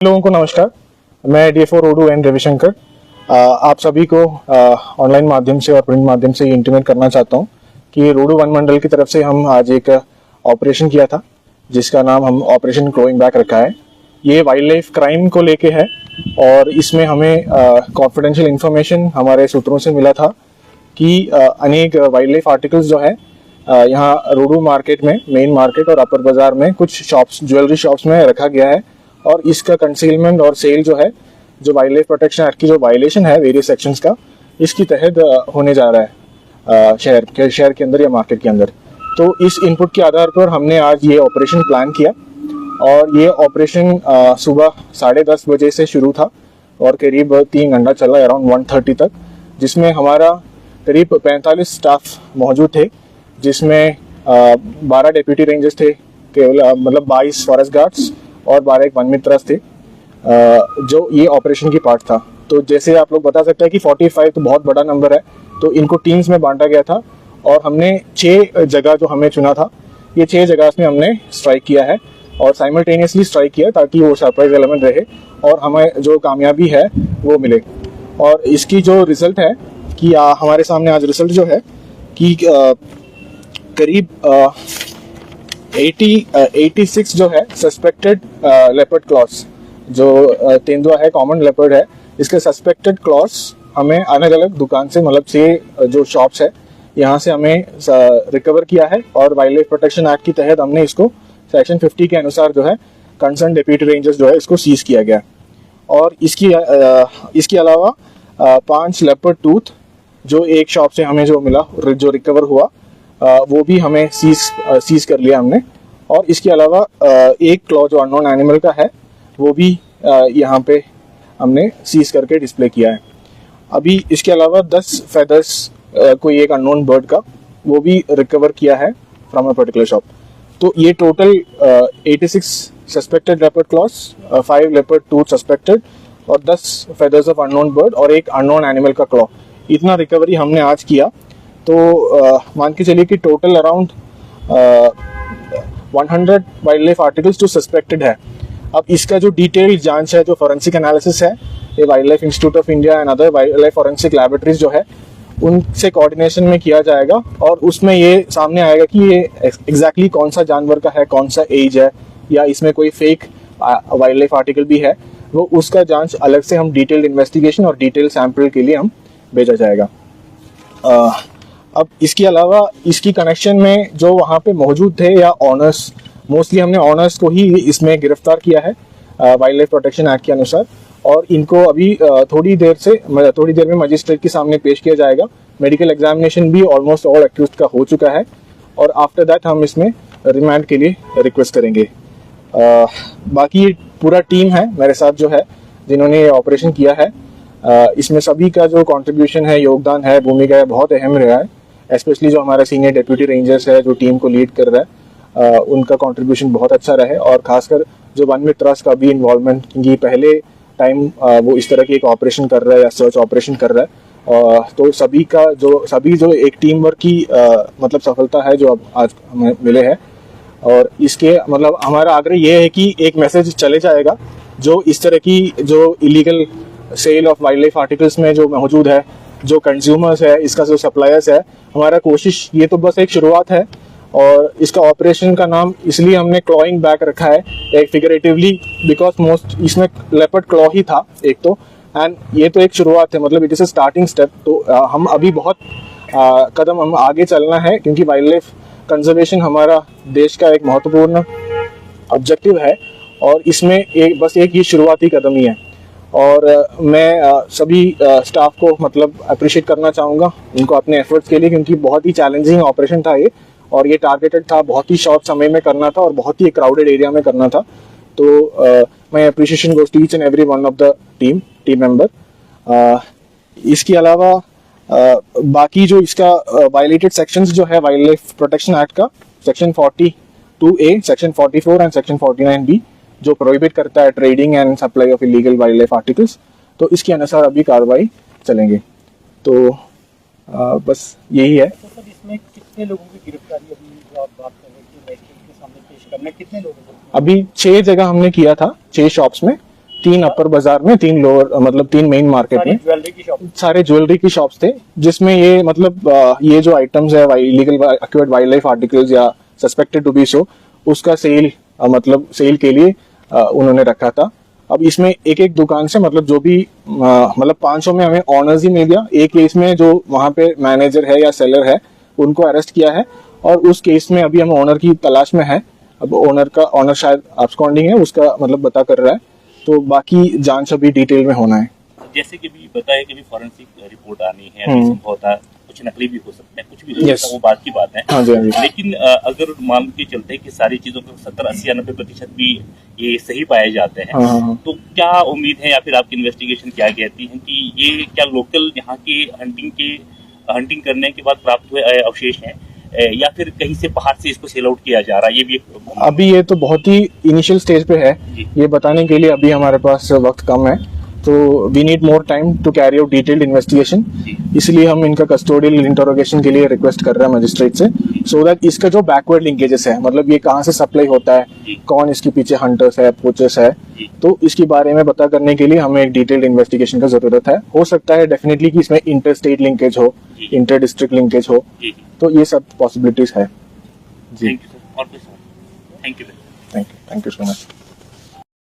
लोगों को नमस्कार। मैं DFO रोडू एन रविशंकर आप सभी को ऑनलाइन माध्यम से और प्रिंट माध्यम से इंटीमेट करना चाहता हूं कि रोडू वन मंडल की तरफ से हम आज एक ऑपरेशन किया था जिसका नाम हम ऑपरेशन क्लोइंग बैक रखा है। ये वाइल्ड लाइफ क्राइम को लेके है और इसमें हमें कॉन्फिडेंशियल इंफॉर्मेशन हमारे सूत्रों से मिला था कि अनेक वाइल्ड लाइफ आर्टिकल्स जो है यहाँ रोडू मार्केट में, मेन मार्केट और अपर बाजार में कुछ शॉप्स, ज्वेलरी शॉप्स में रखा गया है और इसका कंसीलमेंट और सेल जो है, जो वाइल्ड लाइफ प्रोटेक्शन एक्ट की जो वायलेशन है वेरियस सेक्शंस का, इसकी तहत होने जा रहा है शहर के अंदर या मार्केट के अंदर। तो इस इनपुट के आधार पर हमने आज ये ऑपरेशन प्लान किया और ये ऑपरेशन सुबह 10:30 बजे से शुरू था और करीब 3 घंटा चला, अराउंड 1:30 तक, जिसमें हमारा करीब 45 स्टाफ मौजूद थे, जिसमें 12 डेप्यूटी रेंजर्स थे, केवल मतलब 22 फॉरेस्ट गार्ड्स और 12 एक वन मित्रस थे जो ये ऑपरेशन की पार्ट था। तो जैसे आप लोग बता सकते हैं कि 45 तो बहुत बड़ा नंबर है, तो इनको टीम्स में बांटा गया था और हमने 6 जगह जो हमें चुना था, ये 6 जगह में हमने स्ट्राइक किया है और साइमल्टेनियसली स्ट्राइक किया ताकि वो सरप्राइज एलिमेंट रहे और हमें जो कामयाबी है वो मिले। और इसकी जो रिजल्ट है कि हमारे सामने आज रिजल्ट जो है कि करीब 86 जो है सस्पेक्टेड लेपर्ड क्लॉस, जो तेंदुआ है, कॉमन लेपर्ड है, इसके सस्पेक्टेड क्लॉस हमें अलग अलग दुकान से, मतलब 6 जो शॉप्स है यहाँ से हमें रिकवर किया है और वाइल्ड लाइफ प्रोटेक्शन एक्ट के तहत हमने इसको सेक्शन 50 के अनुसार जो है कंसर्न डेप्यूटी रेंजर्स जो है इसको सीज किया गया। और इसके अलावा 5 लेपर्ड टूथ जो एक शॉप से हमें जो मिला, जो रिकवर हुआ, वो भी हमें सीज कर लिया हमने। और इसके अलावा एक क्लॉ जो अननोन एनिमल का है वो भी यहाँ पे हमने सीज करके डिस्प्ले किया है। अभी इसके अलावा 10 फेदर्स कोई एक अननोन बर्ड का वो भी रिकवर किया है फ्रॉम अ पर्टिकुलर शॉप। तो ये total 86 suspected leopard claws, 5 leopard tooth suspected और 10 फेदर्स ऑफ अननोन बर्ड और एक अननोन एनिमल का क्लॉ, इतना रिकवरी हमने आज किया। तो मान के चलिए कि total around 100 wildlife articles जो सस्पेक्टेड है। अब इसका जो डिटेल जांच है, जो फॉरेंसिक एनालिसिस है, ये wild life institute of India and other wild life forensic laboratories जो है उनसे कोऑर्डिनेशन में किया जाएगा और उसमें ये सामने आएगा कि ये एग्जैक्टली कौन सा जानवर का है, कौन सा एज है, या इसमें कोई फेक वाइल्ड लाइफ आर्टिकल भी है, वो उसका जांच अलग से हम डिटेल्ड इन्वेस्टिगेशन और डिटेल सैंपल के लिए हम भेजा जाएगा। अब इसके अलावा इसकी कनेक्शन में जो वहाँ पे मौजूद थे या ऑनर्स, मोस्टली हमने ऑनर्स को ही इसमें गिरफ्तार किया है वाइल्ड लाइफ प्रोटेक्शन एक्ट के अनुसार, और इनको अभी थोड़ी देर में मजिस्ट्रेट के सामने पेश किया जाएगा। मेडिकल एग्जामिनेशन भी ऑलमोस्ट ऑल एक्यूज्ड का हो चुका है और आफ्टर दैट हम इसमें रिमांड के लिए रिक्वेस्ट करेंगे। बाकी पूरा टीम है मेरे साथ जो है जिन्होंने ये ऑपरेशन किया है, इसमें सभी का जो कंट्रीब्यूशन है, योगदान है, भूमिका है, बहुत अहम रहा है। स्पेशली जो हमारा सीनियर डेप्यूटी रेंजर्स है जो टीम को लीड कर रहा है, उनका कंट्रीब्यूशन बहुत अच्छा रहे और खासकर जो वन मित्रस का भी इन्वॉल्वमेंट, क्योंकि पहले टाइम वो इस तरह की एक ऑपरेशन कर रहा है या सर्च ऑपरेशन कर रहा है, तो सभी जो एक टीम वर्क की मतलब सफलता है जो अब आज हमें मिले हैं। और इसके मतलब हमारा आग्रह ये है कि एक मैसेज चले जाएगा जो इस तरह की जो illegal sale of wildlife articles में जो मौजूद है, जो कंज्यूमर्स है, इसका जो सप्लायर्स है, हमारा कोशिश, ये तो बस एक शुरुआत है और इसका ऑपरेशन का नाम इसलिए हमने क्लॉइंग बैक रखा है एक फिगरेटिवली, बिकॉज मोस्ट इसमें लेपर्ड क्लॉ ही था एक तो, एंड ये तो एक शुरुआत है, मतलब it is a starting step. तो हम अभी बहुत कदम हम आगे चलना है क्योंकि वाइल्ड लाइफ कंजर्वेशन हमारा देश का एक महत्वपूर्ण ऑब्जेक्टिव है और इसमें बस एक ही शुरुआती कदम ही है। और मैं सभी स्टाफ को मतलब अप्रिशिएट करना चाहूँगा इनको अपने एफर्ट्स के लिए, क्योंकि बहुत ही चैलेंजिंग ऑपरेशन था ये और ये टारगेटेड था, बहुत ही शॉर्ट समय में करना था और बहुत ही क्राउडेड एरिया में करना था। तो मैं appreciation goes to each and every one of the team member. इसके अलावा बाकी जो इसका वायलेटेड सेक्शंस जो है वाइल्ड लाइफ प्रोटेक्शन एक्ट का, section 42A, section 44 and section 49B जो प्रोहिबिट करता है trading and supply of illegal wildlife articles, तो इसके अनुसार अभी कार्रवाई चलेंगे। तो बस यही है। तो सर इसमें कितने लोगों की गिरफ्तारी अभी आप बात कर रहे हैं कि मजिस्ट्रेट के सामने पेश करना, कितने लोगों को? अभी 6 जगह हमने किया था, 6 शॉप्स में, 3 अपर बाजार में, 3 लोअर, मतलब 3 मेन मार्केट में ज्वेलरी की शॉप। सारे ज्वेलरी की शॉप्स थे, जिसमें ये मतलब ये जो आइटम्स है illegal acquired wild life articles या सस्पेक्टेड टू बी सो, उसका सेल मतलब सेल के लिए उन्होंने रखा था। अब इसमें एक एक दुकान से मतलब जो भी मतलब 500 में हमें ऑनर्स ही मिल गया। एक केस में जो वहां पे मैनेजर है या सेलर है उनको अरेस्ट किया है, और उस केस में अभी हम ऑनर की तलाश में है। अब ऑनर शायद absconding है, उसका मतलब बता कर रहा है, तो बाकी जांच अभी डिटेल में होना है। जैसे कि भी बताया कि भी फॉरेंसिक रिपोर्ट आनी है, अभी संभवतः कुछ नकली भी हो सकते हैं, कुछ भी हो सकता है, वो बात की बात है। हाँ जी, हाँ जी। लेकिन अगर मान के चलते हैं कि सारी चीजों का 70-80 या 90% भी ये सही पाए जाते हैं, हाँ। तो क्या उम्मीद है या फिर आपकी इन्वेस्टिगेशन क्या कहती है कि ये क्या लोकल यहाँ के हंटिंग करने के बाद प्राप्त हुए अवशेष हैं, या फिर कहीं से बाहर से इसको सेल आउट किया जा रहा है? ये भी अभी ये तो बहुत ही इनिशियल स्टेज पे है, जी। ये बताने के लिए अभी हमारे पास वक्त कम है, तो we need more time to carry out detailed investigation. इसलिए हम इनका कस्टोडियल इंटरोगेशन के लिए रिक्वेस्ट कर रहे हैं मजिस्ट्रेट से, सो दैट इसका जो बैकवर्ड लिंकेजेस है, मतलब ये कहाँ से सप्लाई होता है, कौन इसके पीछे हंटर्स है, पोचर्स है, तो इसके बारे में पता करने के लिए हमें एक डिटेल्ड इन्वेस्टिगेशन का जरूरत है। हो सकता है डेफिनेटली कि इसमें इंटर स्टेट लिंकेज हो, इंटर डिस्ट्रिक्ट लिंकेज हो, तो ये सब पॉसिबिलिटीज है जी। Thank you sir. और कुछ? Thank you so much.